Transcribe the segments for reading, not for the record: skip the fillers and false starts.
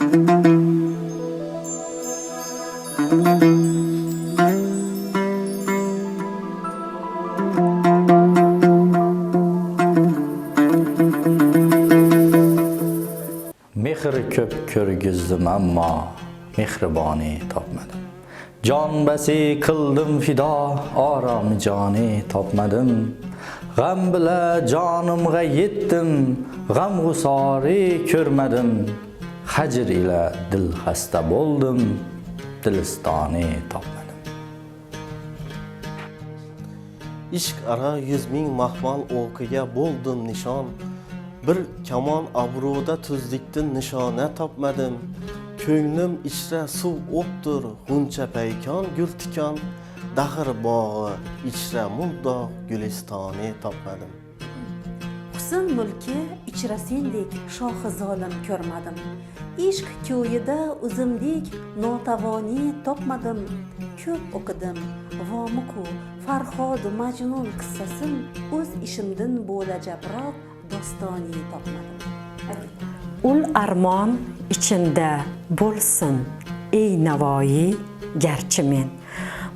Mehr ko'p ko'rgizdim ammo mehriboni topmadim. Jon basi qildim fido, oromi joni topmadim. G'am bila jonimga yetdim, g'am g'usori ko'rmadim. Hajr ila dil xasta bo'ldim, dilistoni topmadim. Ishq ara 100 ming mahmal o'qiga bo'ldim nishon. Bir kamon abroda tuzlikdan nishona topmadim. Ko'nglim ichra suv o'ptir, g'uncha paykon gul tikon. Dahr bog'i ichra muldoq gulistoni topmadim. Husn mulki ichra sendek shohi zolim ko'rmadim. Ishq ko'yida o'zimdek notavoni topmadim. Ko'p o'qidim, vomiqu Farhod Majnun qissasin o'z ishimdan bo'lajabroq dostoni topmadim. Ul armon içinde bo'lsin ey Navoiy garchi men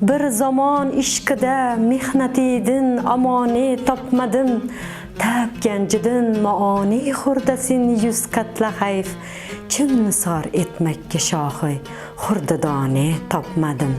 bir zamon ishqida mehnatidin amoni topmadim. Tab ganjidin maoni xurdasin 100 qatla hayf chin nisor etmakka shohi xurdadoni topmadim.